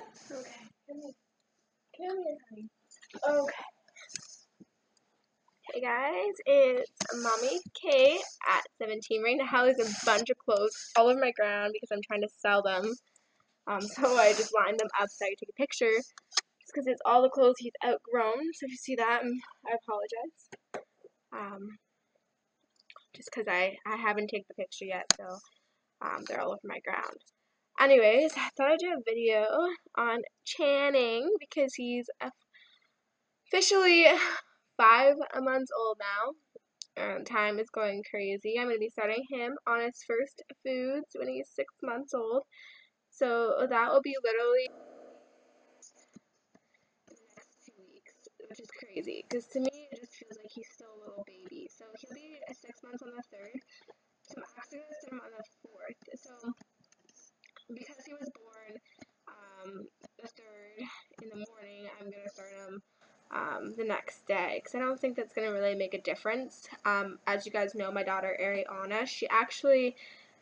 Okay. Come here, honey. Okay. Hey guys, it's Mommy Kate at 17. Right now there's a bunch of clothes all over my ground because I'm trying to sell them. So I just lined them up so I could take a picture. Just because it's all the clothes he's outgrown. So if you see that, I apologize. Just because I haven't taken the picture yet, so they're all over my ground. Anyways, I thought I'd do a video on Channing because he's officially 5 months old now. Time is going crazy. I'm going to be starting him on his first foods when he's 6 months old. So that will be literally the next 2 weeks, which is crazy. Because to me, it just feels like he's still a little baby. So he'll be 6 months on the 3rd. So I'm actually going to start him on the 4th. So because he was born the 3rd in the morning, I'm going to start him the next day, because I don't think that's going to really make a difference. As you guys know, my daughter Ariana,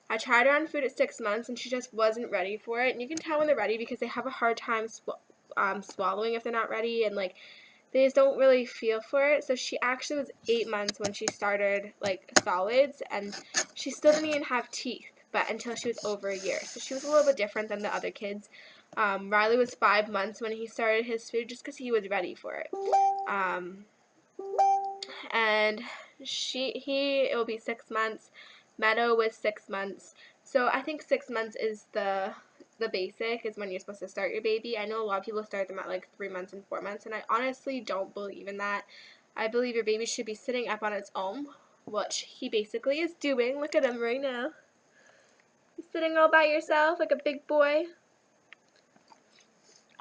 I tried her on food at 6 months and she just wasn't ready for it. And you can tell when they're ready because they have a hard time swallowing if they're not ready, and like they just don't really feel for it. So she actually was 8 months when she started like solids, and she still didn't even have teeth, but until she was over a year. So she was a little bit different than the other kids. Riley was 5 months when he started his food just because he was ready for it. And it will be 6 months. Meadow was 6 months. So I think 6 months is the basic, is when you're supposed to start your baby. I know a lot of people start them at like 3 months and 4 months, and I honestly don't believe in that. I believe your baby should be sitting up on its own, which he basically is doing. Look at him right now. He's sitting all by yourself like a big boy.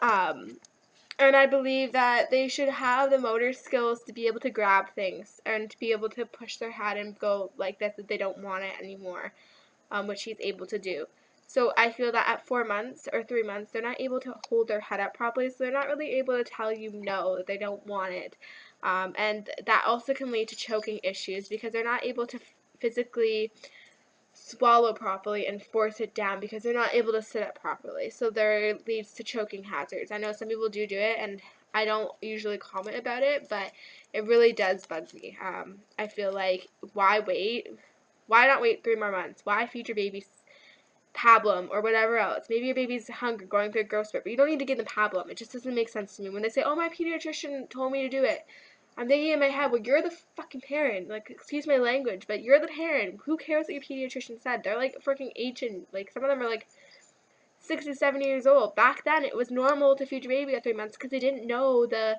And I believe that they should have the motor skills to be able to grab things and to be able to push their head and go like this if they don't want it anymore, which he's able to do. So I feel that at 4 months or 3 months, they're not able to hold their head up properly, so they're not really able to tell you no, that they don't want it. And that also can lead to choking issues because they're not able to physically swallow properly and force it down because they're not able to sit up properly. So there leads to choking hazards. I know some people do it, and I don't usually comment about it, but it really does bug me. I feel like, why wait? Why not wait 3 more months? Why feed your baby pablum or whatever else? Maybe your baby's hungry, going through a growth spurt, but you don't need to give them pablum. It just doesn't make sense to me. When they say, oh, my pediatrician told me to do it, I'm thinking in my head, well, you're the fucking parent. Like, excuse my language, but you're the parent. Who cares what your pediatrician said? They're like freaking ancient. Like, some of them are like 6 to 7 years old. Back then, it was normal to feed your baby at 3 months because they didn't know the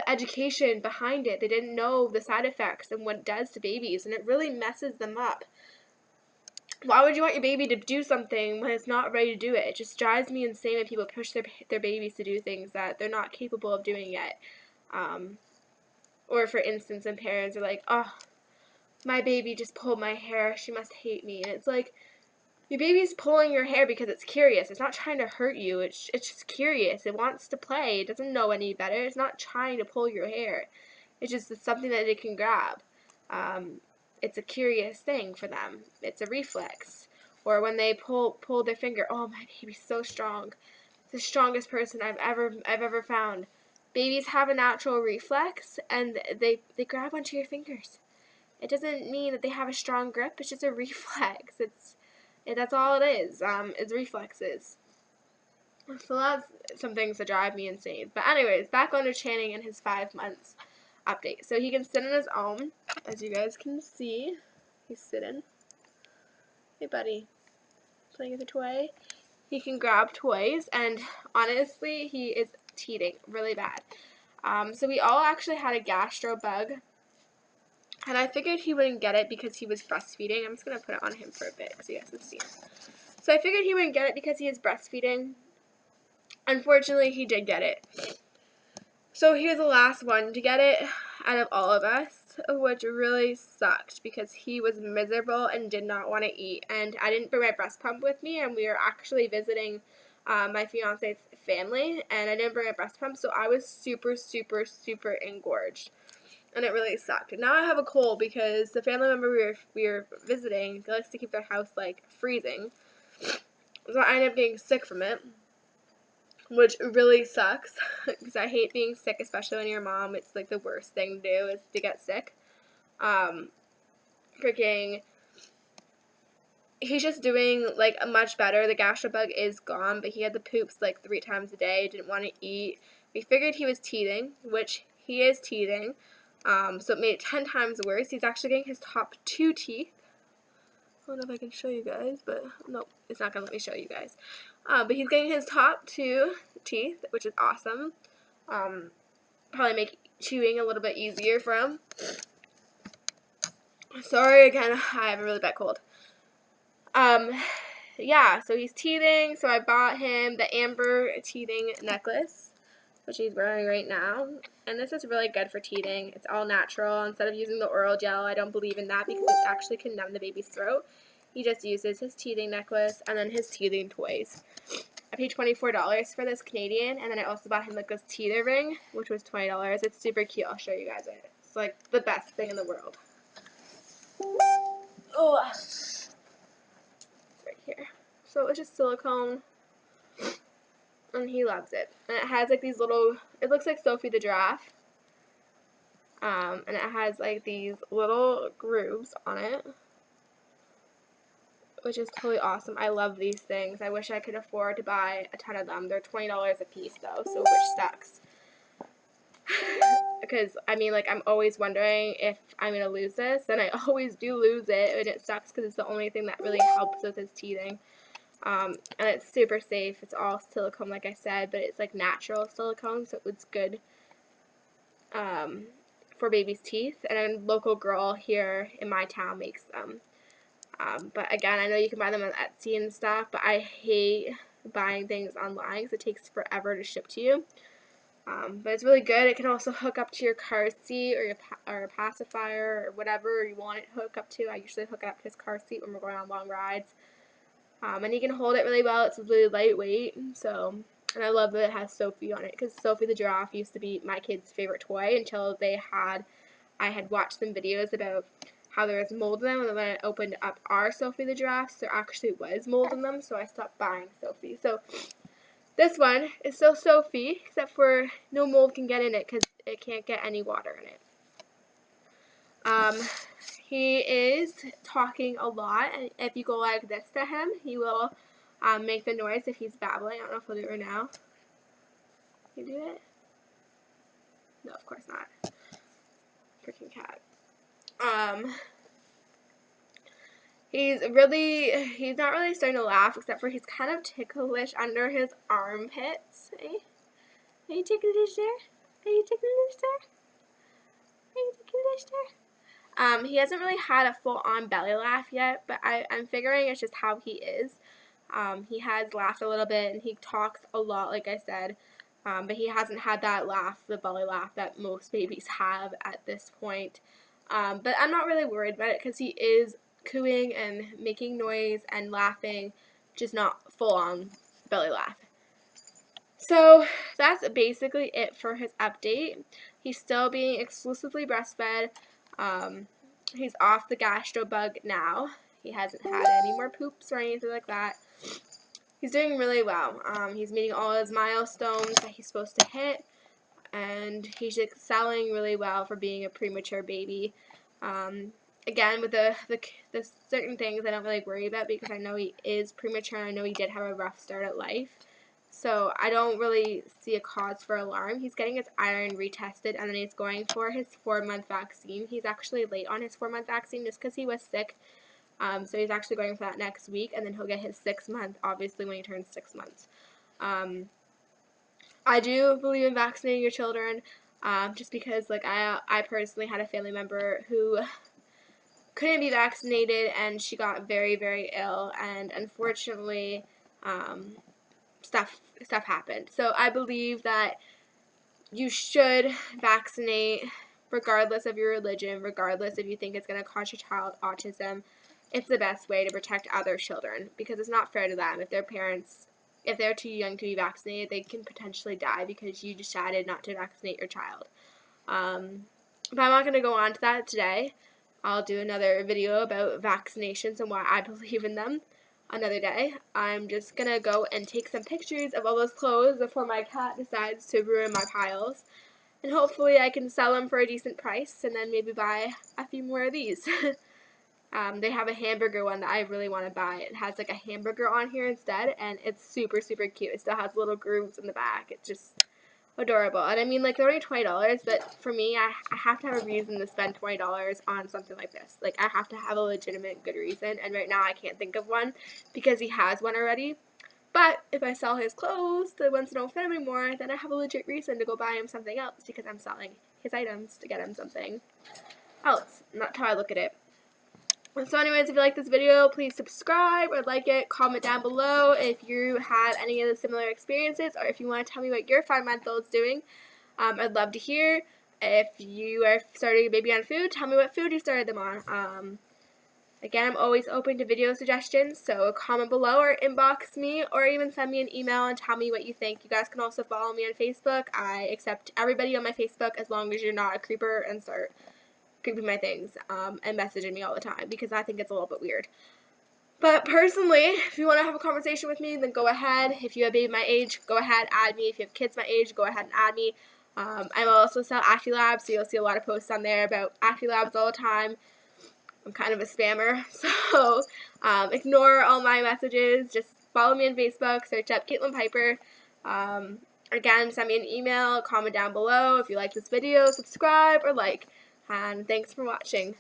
education behind it. They didn't know the side effects and what it does to babies, and it really messes them up. Why would you want your baby to do something when it's not ready to do it? It just drives me insane when people push their babies to do things that they're not capable of doing yet. Or for instance, when parents are like, oh, my baby just pulled my hair, she must hate me. And it's like, your baby's pulling your hair because it's curious. It's not trying to hurt you. It's just curious. It wants to play. It doesn't know any better. It's not trying to pull your hair. It's just something that it can grab. It's a curious thing for them. It's a reflex. Or when they pull their finger, oh, my baby's so strong. It's the strongest person I've ever found. Babies have a natural reflex, and they grab onto your fingers. It doesn't mean that they have a strong grip. It's just a reflex. That's all it is. It's reflexes. So that's some things that drive me insane. But anyways, back on to Channing and his 5 months update. So he can sit on his own, as you guys can see. He's sitting. Hey, buddy. Playing with a toy. He can grab toys, and honestly, he is teething really bad. So we all actually had a gastro bug, and I figured he wouldn't get it because he was breastfeeding. I'm just going to put it on him for a bit so you guys can see it. So I figured he wouldn't get it because he is breastfeeding. Unfortunately, he did get it. So he was the last one to get it out of all of us, which really sucked because he was miserable and did not want to eat. And I didn't bring my breast pump with me, and we were actually visiting my fiance's family, and I didn't bring a breast pump, so I was super, super, super engorged. And it really sucked. And now I have a cold because the family member we were visiting, they likes to keep their house, like, freezing. So I ended up getting sick from it. which really sucks because I hate being sick, especially when you're a mom. It's like the worst thing to do is to get sick. Freaking, he's just doing like much better. The gastro bug is gone, but he had the poops like 3 times a day, didn't want to eat. We figured he was teething, which he is teething, so it made it 10 times worse. He's actually getting his top 2 teeth. I don't know if I can show you guys, but no, it's not going to let me show you guys. But he's getting his top 2 teeth, which is awesome. Probably make chewing a little bit easier for him. Sorry again, I have a really bad cold. Yeah, so he's teething, so I bought him the amber teething necklace, which he's wearing right now. And this is really good for teething. It's all natural. Instead of using the oral gel, I don't believe in that because it actually can numb the baby's throat. He just uses his teething necklace and then his teething toys. I paid $24 for this Canadian, and then I also bought him like this teether ring, which was $20. It's super cute. I'll show you guys it. It's like the best thing in the world. Oh, right here. So it's just silicone, and he loves it. And it has like these little, it looks like Sophie the giraffe. And it has like these little grooves on it, which is totally awesome. I love these things. I wish I could afford to buy a ton of them. They're $20 a piece though, so which sucks. Because, I mean, like, I'm always wondering if I'm going to lose this, and I always do lose it, and it sucks because it's the only thing that really helps with his teething. And it's super safe. It's all silicone, like I said, but it's, like, natural silicone, so it's good for baby's teeth. And a local girl here in my town makes them. But, again, I know you can buy them on Etsy and stuff, but I hate buying things online because it takes forever to ship to you. But it's really good. It can also hook up to your car seat or your pacifier or whatever you want it to hook up to. I usually hook it up to his car seat when we're going on long rides. And he can hold it really well. It's really lightweight. And I love that it has Sophie on it because Sophie the giraffe used to be my kid's favorite toy until I had watched some videos about how there was mold in them, and then when I opened up our Sophie the giraffes, there actually was mold in them, so I stopped buying Sophie. So this one is still Sophie, except for no mold can get in it because it can't get any water in it. He is talking a lot, and if you go like this to him, he will make the noise if he's babbling. I don't know if he'll do it right now. Can you do it? No, of course not. Freaking cat. He's not really starting to laugh, except for he's kind of ticklish under his armpits. Hey? Are you ticklish there? Are you ticklish there? Are you ticklish there? He hasn't really had a full-on belly laugh yet, but I'm figuring it's just how he is. He has laughed a little bit, and he talks a lot, like I said, but he hasn't had that laugh, the belly laugh that most babies have at this point. But I'm not really worried about it because he is cooing and making noise and laughing, just not full-on belly laugh. So that's basically it for his update. He's still being exclusively breastfed. He's off the gastro bug now. He hasn't had any more poops or anything like that. He's doing really well. He's meeting all his milestones that he's supposed to hit, and he's excelling really well for being a premature baby. Again, with the certain things I don't really worry about because I know he is premature and I know he did have a rough start at life. So I don't really see a cause for alarm. He's getting his iron retested, and then he's going for his 4-month vaccine. He's actually late on his 4-month vaccine just because he was sick. So he's actually going for that next week, and then he'll get his 6th month, obviously, when he turns 6 months. I do believe in vaccinating your children, just because, like, I personally had a family member who couldn't be vaccinated, and she got very, very ill, and unfortunately, stuff happened. So I believe that you should vaccinate regardless of your religion, regardless if you think it's going to cause your child autism. It's the best way to protect other children because it's not fair to them. If they're too young to be vaccinated, they can potentially die because you decided not to vaccinate your child. But I'm not going to go on to that today. I'll do another video about vaccinations and why I believe in them. another day. I'm just gonna go and take some pictures of all those clothes before my cat decides to ruin my piles. And hopefully I can sell them for a decent price and then maybe buy a few more of these. They have a hamburger one that I really want to buy. It has like a hamburger on here instead, and it's super, super cute. It still has little grooves in the back. It's just adorable. And I mean, like, they're only $20, but for me, I have to have a reason to spend $20 on something like this. Like, I have to have a legitimate good reason, and right now I can't think of one because he has one already. But if I sell his clothes, the ones that don't fit him anymore, then I have a legit reason to go buy him something else because I'm selling his items to get him something else. And that's how I look at it. So anyways, if you like this video, please subscribe or like it. Comment down below if you had any of the similar experiences or if you want to tell me what your 5-month-old's doing. I'd love to hear. If you are starting a baby on food, tell me what food you started them on. Again, I'm always open to video suggestions, so comment below or inbox me or even send me an email and tell me what you think. You guys can also follow me on Facebook. I accept everybody on my Facebook as long as you're not a creeper and start creeping my things and messaging me all the time because I think it's a little bit weird. But personally, if you want to have a conversation with me, then go ahead. If you have a baby my age, go ahead, add me. If you have kids my age, go ahead and add me. I will also sell AccuLabs, so you'll see a lot of posts on there about AccuLabs all the time. I'm kind of a spammer, so ignore all my messages. Just follow me on Facebook, search up Caitlin Piper. Again, send me an email, comment down below if you like this video, subscribe or like. And thanks for watching.